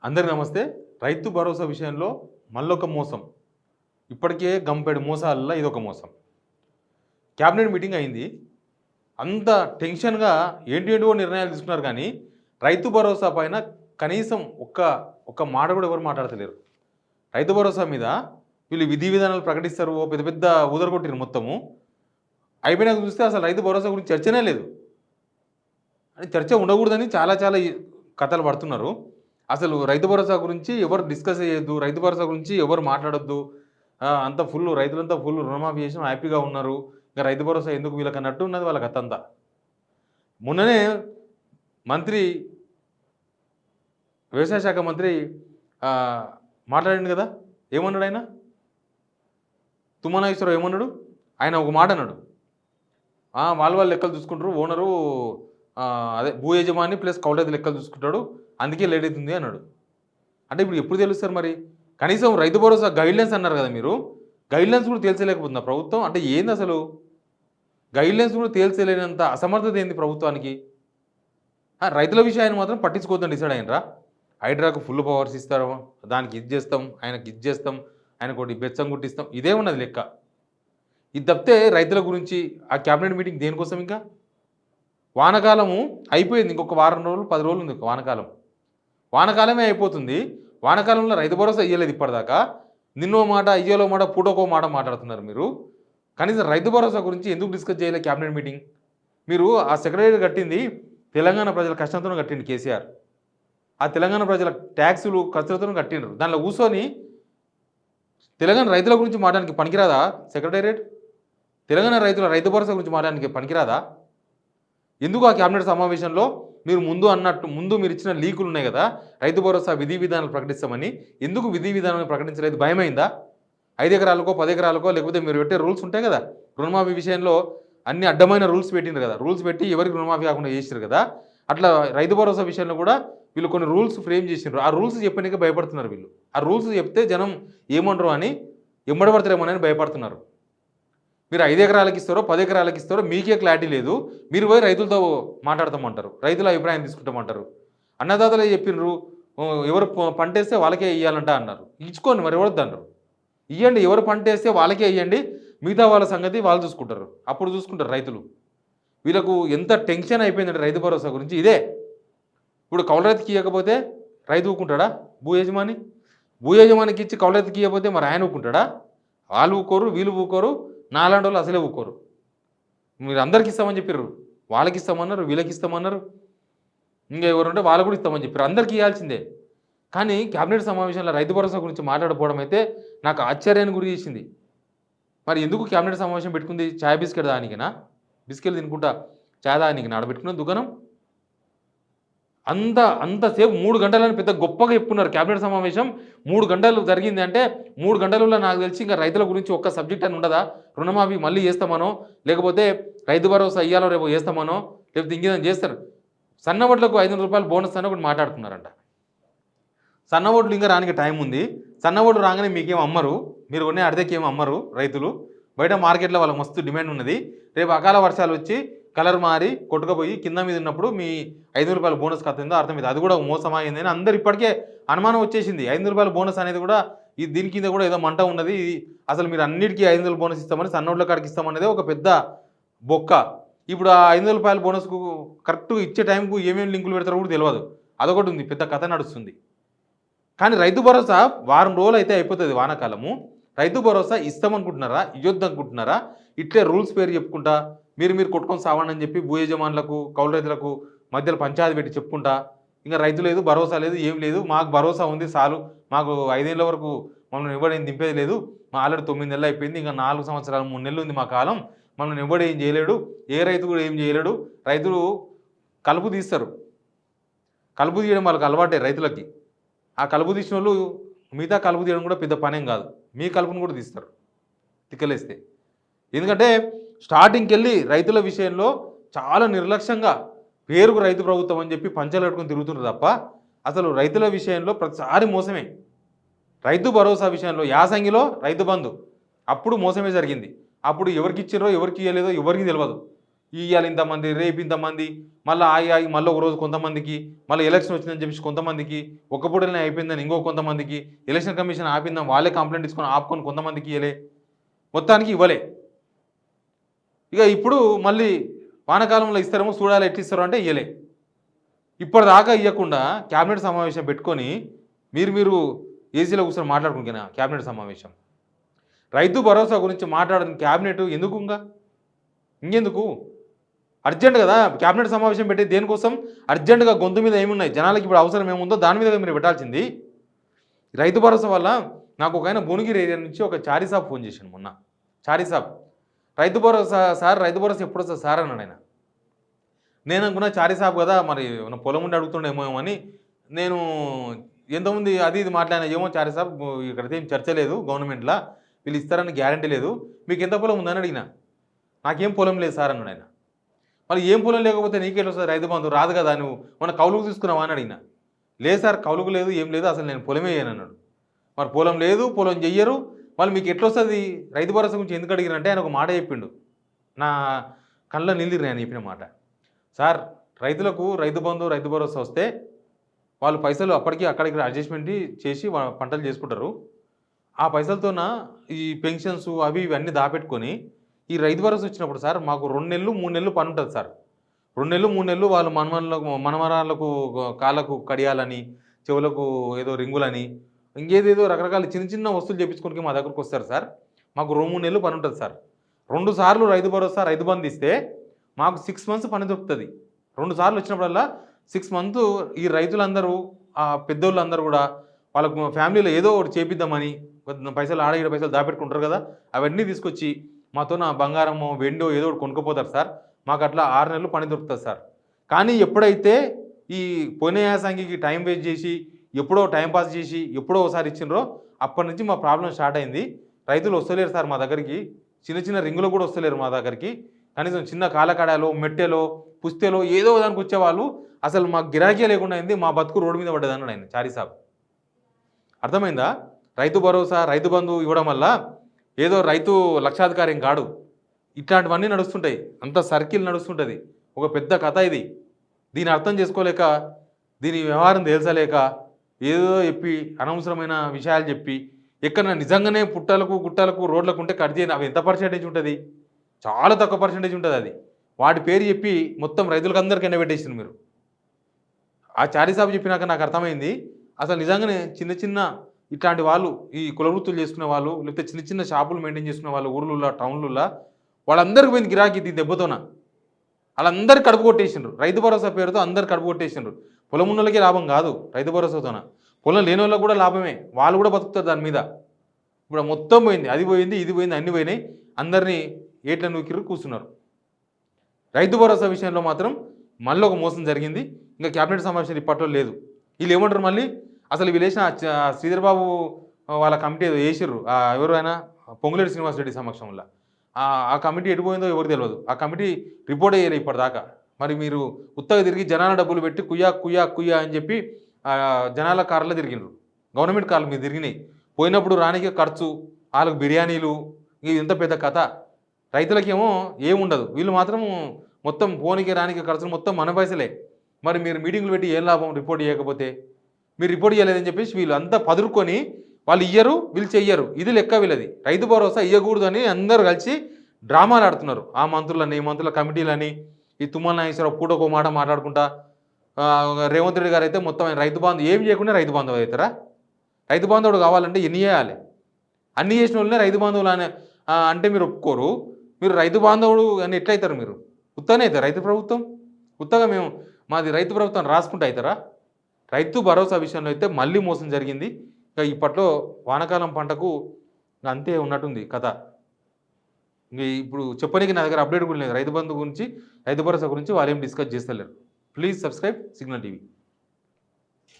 అందరికీ నమస్తే. రైతు భరోసా విషయంలో మళ్ళొక మోసం. ఇప్పటికే గంపెడు మోసాలలో ఇదొక మోసం. క్యాబినెట్ మీటింగ్ అయింది. అంత టెన్షన్‌గా ఏంటేంటివో నిర్ణయాలు తీసుకున్నారు కానీ, రైతు భరోసా పైన కనీసం ఒక్క మాట కూడా ఎవరు మాట్లాడతలేరు. రైతు భరోసా మీద వీళ్ళు విధి విధానాలు ప్రకటిస్తారు. ఓ పెద్ద పెద్ద ఊదరగొట్టిర్రు మొత్తము. అయిపోయినాక చూస్తే అసలు రైతు భరోసా గురించి చర్చనే లేదు. అని చర్చ ఉండకూడదని చాలా చాలా కథలు పడుతున్నారు. అసలు రైతు భరోసా గురించి ఎవరు డిస్కస్ చేయొద్దు. రైతు భరోసా గురించి ఎవరు మాట్లాడొద్దు. అంతా ఫుల్ రైతులంతా ఫుల్ రుణమాఫీ చేసి హ్యాపీగా ఉన్నారు. ఇంకా రైతు భరోసా ఎందుకు వీళ్ళకన్నట్టు ఉన్నది వాళ్ళ కథ అంతా. మొన్ననే మంత్రి వ్యవసాయ శాఖ మంత్రి మాట్లాడిండు కదా. ఏమన్నాడు ఆయన? తుమ్మనాగేశ్వరరావు ఏమన్నాడు? ఆయన ఒక మాట అన్నాడు. వాళ్ళ లెక్కలు చూసుకుంటారు. ఓనరు అదే భూ యజమాని ప్లస్ కౌలు లెక్కలు చూసుకుంటాడు. అందుకే లేట్ అవుతుంది అన్నాడు. అంటే ఇప్పుడు ఎప్పుడు తెలుస్తారు మరి? కనీసం రైతు భరోసా గైడ్లైన్స్ అన్నారు కదా మీరు. గైడ్లైన్స్ కూడా తేల్చలేకపోతుందా ప్రభుత్వం? అంటే ఏంది అసలు? గైడ్లైన్స్ కూడా తేల్చలేనంత అసమర్థత ఏంది ప్రభుత్వానికి? రైతుల విషయాన్ని మాత్రం పట్టించుకోవద్దని డిసైడ్ అయినరా? హైడ్రాకు ఫుల్ పవర్స్ ఇస్తారు, దానికి ఇది చేస్తాం, ఆయనకి ఇది చేస్తాం, ఆయనకు ఒకటి బెచ్చం గుట్టిస్తాం, ఇదే ఉన్నది లెక్క. ఇది తప్పితే రైతుల గురించి ఆ క్యాబినెట్ మీటింగ్ దేనికోసం? ఇంకా వానకాలము అయిపోయింది. ఇంకొక వారం రోజులు 10 రోజులు ఉంది వానకాలం. వానకాలమే అయిపోతుంది. వానకాలంలో రైతు భరోసా ఇయ్యలేదు ఇప్పటిదాకా. నిన్నో మాట ఇయ్యలో మాట పూటోకో మాట మాట్లాడుతున్నారు మీరు. కనీసం రైతు భరోసా గురించి ఎందుకు డిస్కస్ చేయలేదు క్యాబినెట్ మీటింగ్? మీరు ఆ సెక్రటరీ కట్టింది తెలంగాణ ప్రజల కష్టంతో కట్టింది కేసీఆర్. ఆ తెలంగాణ ప్రజల ట్యాక్సులు ఖర్చులతో కట్టిండ్రు. దానిలో కూర్చొని తెలంగాణ రైతుల గురించి మాట్లాడడానికి పనికిరాదా సెక్రటేరియట్? తెలంగాణ రైతు భరోసా గురించి మాట్లాడడానికి పనికిరాదా? ఎందుకు ఆ క్యాబినెట్ సమావేశంలో మీరు ముందు మీరు ఇచ్చిన లీకులు ఉన్నాయి కదా, రైతు భరోసా విధి విధానాలు ప్రకటిస్తామని, ఎందుకు విధి విధానాలు ప్రకటించలేదు? భయమైందా? 5 ఎకరాలకో 10 ఎకరాలకో లేకపోతే మీరు పెట్టే రూల్స్ ఉంటాయి కదా, రుణమాఫీ విషయంలో అన్ని అడ్డమైన రూల్స్ పెట్టిండ్రు కదా, రూల్స్ పెట్టి ఎవరికి రుణమాఫీ కాకుండా చేసిరు కదా. అట్లా రైతు భరోసా విషయంలో కూడా వీళ్ళు కొన్ని రూల్స్ ఫ్రేమ్ చేసిండ్రు. ఆ రూల్స్ చెప్పడానికి భయపడుతున్నారు వీళ్ళు. ఆ రూల్స్ చెప్తే జనం ఏమంటారు అని ఎమ్మడబడతారేమోనని భయపడుతున్నారు. మీరు 5 ఎకరాలకు ఇస్తారో 10 ఎకరాలకు ఇస్తారో మీకే క్లారిటీ లేదు. మీరు పోయి రైతులతో మాట్లాడతామంటారు, రైతుల అభిప్రాయం తీసుకుంటామంటారు. అన్నదాతలే చెప్పినారు ఎవరు పంట వేస్తే వాళ్ళకే ఇవ్వాలంట అన్నారు. ఇచ్చుకోండి మరి, ఎవరు అన్నారు? ఇవ్వండి, ఎవరు పంట వేస్తే వాళ్ళకే ఇవ్వండి, మిగతా వాళ్ళ సంగతి వాళ్ళు చూసుకుంటారు. అప్పుడు చూసుకుంటారు రైతులు. వీళ్ళకు ఎంత టెన్షన్ అయిపోయిందంటే రైతు భరోసా గురించి ఇదే. ఇప్పుడు కౌలు రైతుకి ఇవ్వకపోతే రైతు ఊకుంటాడా? భూ యజమానికి ఇచ్చి కౌలు రైతుకి ఇవ్వకపోతే మరి ఆయన ఊకుంటాడా? వాళ్ళు ఊకోరు, వీళ్ళు ఊకోరు, నాలాంటి వాళ్ళు అసలే ఊకోరు. మీరు అందరికి ఇస్తామని చెప్పారు, వాళ్ళకి ఇస్తామన్నారు, వీళ్ళకి ఇస్తామన్నారు, ఇంకా ఎవరుంటే వాళ్ళకు కూడా ఇస్తామని చెప్పారు. అందరికీ ఇవ్వాల్సిందే. కానీ క్యాబినెట్ సమావేశంలో రైతు భరోసా గురించి మాట్లాడకపోవడం అయితే నాకు ఆశ్చర్యాన్ని గురి చేసింది. మరి ఎందుకు క్యాబినెట్ సమావేశం పెట్టుకుంది? ఛాయ్ బిస్కెట్ దానికినా? బిస్కెట్లు తినుకుంటా ఛాయ్ దానికి ఆడబెట్టుకున్న దుకాణం అంతసేపు 3 గంటలని పెద్ద గొప్పగా చెప్పుకున్నారు. క్యాబినెట్ సమావేశం 3 గంటలు జరిగింది అంటే 3 గంటలలో నాకు తెలిసి ఇంకా రైతుల గురించి ఒక్క సబ్జెక్ట్ అని ఉండదా? రుణమాఫీ మళ్ళీ చేస్తామనో, లేకపోతే రైతు భరోసా ఇయ్యాలో రేపు చేస్తామనో, లేకపోతే ఇంకేదైనా చేస్తారు. సన్నవడ్లకు 500 రూపాయలు బోనస్ అని ఒకటి మాట్లాడుతున్నారంట. సన్నవడ్లు ఇంకా రానికి టైం ఉంది. సన్నవడ్లు రాగానే మీకేం అమ్మరు, మీరు కొనే అడిదేకేం అమ్మరు రైతులు. బయట మార్కెట్లో వాళ్ళకి మస్తు డిమాండ్ ఉన్నది. రేపు అకాల వర్షాలు వచ్చి కలర్ మారి కొట్టుకుపోయి కింద మీద ఉన్నప్పుడు మీ 500 రూపాయల బోనస్ కథ అర్థమైంది. అది కూడా మోసమైంది అని అందరు ఇప్పటికే అనుమానం వచ్చేసింది. 500 రూపాయల బోనస్ అనేది కూడా దీని కింద కూడా ఏదో మంట ఉన్నది. అసలు మీరు అన్నిటికీ 500 బోనస్ ఇస్తామని, సన్నోడ్ల కాడికి ఇస్తామనేది ఒక పెద్ద బొక్క. ఇప్పుడు ఆ 500 రూపాయల బోనస్కు కరెక్ట్గా ఇచ్చే టైంకు ఏమేమి లింకులు పెడతారో కూడా తెలియదు. అదొకటి ఉంది, పెద్ద కథ నడుస్తుంది. కానీ రైతు భరోసా వారం రోజులు అయితే అయిపోతుంది వానాకాలము. రైతు భరోసా ఇస్తామనుకుంటున్నారా, ఇవ్వద్దు అనుకుంటున్నారా? ఇట్లే రూల్స్ పేరు చెప్పుకుంటా మీరు కొట్టుకొని సావండి చెప్పి భూ యజమానులకు కౌలు రైతులకు మధ్యలో పంచాయతీ పెట్టి చెప్పుకుంటా ఇంకా రైతు లేదు, భరోసా లేదు, ఏం లేదు, మాకు భరోసా ఉంది చాలు, మాకు 5 ఏళ్ళ వరకు మమ్మల్ని ఇవ్వడం దింపేది లేదు, మా ఆల్రెడీ 9 నెలలు అయిపోయింది, ఇంకా 4 సంవత్సరాలు 3 నెలలు ఉంది మా కాలం, మమ్మల్ని ఇవ్వడం ఏం చేయలేడు, ఏ రైతు కూడా ఏం చేయలేడు. రైతులు కలుపు తీస్తారు, కలుపు తీయడం వాళ్ళకి అలవాటే రైతులకి. ఆ కలుపు తీసిన వాళ్ళు మిగతా కలుపు తీయడం కూడా పెద్ద పనేం కాదు, మీ కలుపును కూడా తీస్తారు తిక్కలేస్తే. ఎందుకంటే స్టార్టింగ్కి వెళ్ళి రైతుల విషయంలో చాలా నిర్లక్ష్యంగా పేరుకు రైతు ప్రభుత్వం అని చెప్పి పంచలు కట్టుకొని తిరుగుతున్నారు తప్ప అసలు రైతుల విషయంలో ప్రతిసారి మోసమే. రైతు భరోసా విషయంలో యాసంగిలో రైతు బంధు అప్పుడు మోసమే జరిగింది. అప్పుడు ఎవరికి ఇచ్చారో ఎవరికి ఇవ్వలేదో ఎవరికి తెలియదు. ఇవాళ ఇంతమంది, రేపు ఇంతమంది, మళ్ళీ ఆగి మళ్ళీ ఒక రోజు కొంతమందికి, మళ్ళీ ఎలక్షన్ వచ్చిందని చెప్పేసి కొంతమందికి, ఒక్క పూటనే అయిపోయిందని ఇంకో కొంతమందికి, ఎలక్షన్ కమిషన్ ఆపిందని వాళ్ళే కంప్లైంట్ తీసుకొని ఆపుకొని కొంతమందికి ఇవ్వలే, మొత్తానికి ఇవ్వలే. ఇక ఇప్పుడు మళ్ళీ వానాకాలంలో ఇస్తారేమో చూడాలి ఎట్లా ఇస్తారో అంటే ఇవ్వలే. ఇప్పటిదాకా ఇవ్వకుండా క్యాబినెట్ సమావేశం పెట్టుకొని మీరు ఏసీలో కూర్చొని మాట్లాడుకుంటున్నా క్యాబినెట్ సమావేశం. రైతు భరోసా గురించి మాట్లాడని క్యాబినెట్ ఎందుకు ఇంకెందుకు? అర్జెంట్ కదా క్యాబినెట్ సమావేశం పెట్టి దేనికోసం? అర్జెంటుగా గొంతు మీద ఏమున్నాయి, జనాలకి ఇప్పుడు అవసరం ఏముందో దాని మీద మీరు పెట్టాల్సింది. రైతు భరోసా వల్ల నాకు ఒక ఆయన భువనగిరి ఏరియా నుంచి ఒక చారీసాబ్ ఫోన్ చేశాను మొన్న. చారీసాబ్ రైతు భరోసా సార్, రైతు భరోసా ఎప్పుడు వస్తుంది సార్ అన్నాడు ఆయన. నేను అనుకున్నా చారీసాబ్ కదా, మరి పొలం ఉండి అడుగుతుండేమో అని నేను ఎంతమంది అది ఇది మాట్లాడినా, ఏమో చారీసాబ్ ఇక్కడైతే ఏం చర్చ లేదు గవర్నమెంట్లో, వీళ్ళు ఇస్తారని గ్యారంటీ లేదు, మీకు ఎంత పొలం ఉందని అడిగినా. నాకేం పొలం లేదు సార్ అన్నాడు ఆయన. మరి ఏం పొలం లేకపోతే నీకేం వస్తుంది రైతు బంధు? రాదు కదా, నువ్వు మన కౌలుకు తీసుకున్నావా అని అడిగినా. లేదు సార్ కౌలుకు లేదు, ఏం లేదు, అసలు నేను పొలమే వేయను అన్నాడు. మరి పొలం లేదు, పొలం చెయ్యరు, మళ్ళీ మీకు ఎట్లా వస్తుంది రైతు భరోసా గురించి ఎందుకు అడిగినంటే ఆయన ఒక మాట చెప్పిండు, నా కళ్ళ నిలిరి ఆయన చెప్పిన మాట. సార్ రైతులకు రైతు బంధు రైతు భరోసా వస్తే వాళ్ళు పైసలు అప్పటికి అక్కడికి అడ్జస్ట్మెంట్ చేసి పంటలు చేసుకుంటారు, ఆ పైసలతోన ఈ పెన్షన్స్ అవి ఇవన్నీ దాపెట్టుకొని ఈ రైతు భరోసా వచ్చినప్పుడు సార్ మాకు 2 నెలలు 3 నెలలు పని ఉంటుంది సార్. 2 నెలలు 3 నెలలు వాళ్ళు మనమరాలకు కాళ్ళకు కడియాలని, చెవులకు ఏదో రింగులని, ఇంకేదేదో రకరకాల చిన్న చిన్న వస్తువులు చేయించుకోనికి మా దగ్గరకు వస్తారు సార్. మాకు 2-3 నెలలు పని ఉంటుంది సార్. 2 సార్లు రైతు భరోసా రైతు బంధు ఇస్తే మాకు 6 మంత్స్ పని దొరుకుతుంది. 2 సార్లు వచ్చినప్పుడల్లా 6 మంత్స్ ఈ రైతులందరూ పెద్దోళ్ళందరూ కూడా వాళ్ళకు ఫ్యామిలీలో ఏదో ఒకటి చేపిద్దామని పైసలు ఆడ పైసలు దాపెట్టుకుంటారు కదా, అవన్నీ తీసుకొచ్చి మాతో నా బంగారమో వెండో ఏదో ఒకటి కొనుక్కోపోతారు సార్. మాకు అట్లా 6 నెలలు పని దొరుకుతుంది సార్. కానీ ఎప్పుడైతే ఈ పోయిన యాసంగికి టైం వేస్ట్ చేసి ఎప్పుడో టైంపాస్ చేసి ఎప్పుడో ఒకసారి ఇచ్చినరో అప్పటి నుంచి మా ప్రాబ్లం స్టార్ట్ అయింది. రైతులు వస్తలేరు సార్ మా దగ్గరికి, చిన్న చిన్న రింగులు కూడా వస్తలేరు మా దగ్గరికి, కనీసం చిన్న కాలకడాలో మెట్టెలో పుస్తెలో ఏదో దానికి వచ్చేవాళ్ళు, అసలు మాకు గిరాకీ లేకుండా అయింది, మా బతుకు రోడ్డు మీద పడ్డదన్నాడు ఆయన చారీసాబ్. అర్థమైందా? రైతు భరోసా రైతు బంధు ఇవ్వడం వల్ల ఏదో రైతు లక్షాధికారం కాడు, ఇట్లాంటివన్నీ నడుస్తుంటాయి, అంత సర్కిల్ నడుస్తుంటుంది, ఒక పెద్ద కథ ఇది. దీని అర్థం చేసుకోలేక, దీని వ్యవహారం తేల్చలేక ఏదో చెప్పి అనవసరమైన విషయాలు చెప్పి ఎక్కడ నిజంగానే పుట్టలకు గుట్టలకు రోడ్లకు ఉంటే కట్ చేయని అవి ఎంత పర్సెంటేజ్ ఉంటుంది? చాలా తక్కువ పర్సెంటేజ్ ఉంటుంది. అది వాటి పేరు చెప్పి మొత్తం రైతులకు అందరికీ ఎండబెట్టేసింది మీరు. ఆ చారీసాబు చెప్పినాక నాకు అర్థమైంది, అసలు నిజంగానే చిన్న చిన్న ఇట్లాంటి వాళ్ళు, ఈ కుల వృత్తులు చేసుకునే వాళ్ళు, లేకపోతే చిన్న చిన్న షాపులు మెయింటైన్ చేసుకునే వాళ్ళు ఊర్లలో టౌన్లలో వాళ్ళందరికీ పోయింది గిరాకీ ఈ దెబ్బతోన. వాళ్ళందరూ కడుపు కొట్టేసిండ్రు రైతు భరోసా పేరుతో, అందరు కడుపు కొట్టేసిండ్రు. పొలం ఉన్న వాళ్ళకి లాభం కాదు రైతు భరోసాతోన, పొలం లేని వాళ్ళకి కూడా లాభమే, వాళ్ళు కూడా బతుకుతారు దాని మీద. ఇప్పుడు మొత్తం పోయింది, అది పోయింది ఇది పోయింది అన్నీ పోయినాయి, అందరినీ ఏట్ల నూకిరు కూర్చున్నారు. రైతు భరోసా విషయంలో మాత్రం మళ్ళీ ఒక మోసం జరిగింది. ఇంకా క్యాబినెట్ సమావేశం ఇప్పట్లో లేదు. వీళ్ళు ఏమంటారు మళ్ళీ, అసలు వీళ్ళు వేసిన శ్రీధర్ బాబు వాళ్ళ కమిటీ ఏదో వేసిర్రు, ఎవరు ఆయన పొంగులేటి శ్రీనివాసరెడ్డి సమక్షంలో, ఆ కమిటీ ఎటుపోయిందో ఎవరు తెలియదు. ఆ కమిటీ రిపోర్ట్ అయ్యారు ఇప్పటిదాకా. మరి మీరు ఉత్తగా తిరిగి జనాల డబ్బులు పెట్టి కుయ్యా కుయ్యా కుయ్యా అని చెప్పి జనాల కార్లో తిరిగినారు, గవర్నమెంట్ కార్లు మీరు తిరిగినాయి. పోయినప్పుడు రానికి ఖర్చు, వాళ్ళకు బిర్యానీలు, ఇది ఎంత పెద్ద కథ. రైతులకేమో ఏముండదు, వీళ్ళు మాత్రం మొత్తం పోనీకి రానికి ఖర్చులు మొత్తం మన పైసలే. మరి మీరు మీటింగ్లు పెట్టి ఏం లాభం రిపోర్ట్ చేయకపోతే? మీరు రిపోర్ట్ చేయలేదని చెప్పేసి వీళ్ళు అంతా పదురుకొని వాళ్ళు ఇయ్యరు, వీళ్ళు చెయ్యరు, ఇది లెక్క వీళ్ళది. రైతు భరోసా ఇయ్యకూడదు అని అందరూ కలిసి డ్రామాలు ఆడుతున్నారు. ఆ మంత్రులని, ఈ మంత్రుల కమిటీలని, ఈ తుమ్మల నాగేశ్వరరావు పూటకో మాట మాట్లాడుకుంటా, రేవంత్ రెడ్డి గారు అయితే మొత్తం రైతు బంధు ఏం చేయకుండా రైతు బంధువు అవుతారా? రైతు బాంధవుడు కావాలంటే ఎన్ని చేయాలి? అన్ని చేసిన వాళ్ళనే రైతు బాంధవులు అంటే మీరు ఒప్పుకోరు. మీరు రైతు బాంధవుడు అని ఎట్లయితారు? మీరు ఉత్తనే అవుతారు రైతు ప్రభుత్వం? ఉత్తగా మేము మాది రైతు ప్రభుత్వం రాసుకుంటూ అవుతారా? రైతు భరోసా విషయంలో అయితే మళ్ళీ మోసం జరిగింది. ఇక ఇప్పట్లో వానాకాలం పంటకు అంతే ఉన్నట్టుంది కథ. ఇప్పుడు చెప్పడానికి నా దగ్గర అప్డేట్ కూడా లేదు రైతు బంధు గురించి, రైతు భరోసా గురించి వాళ్ళు ఏం డిస్కస్ చేస్తలేరు. Please subscribe signal TV.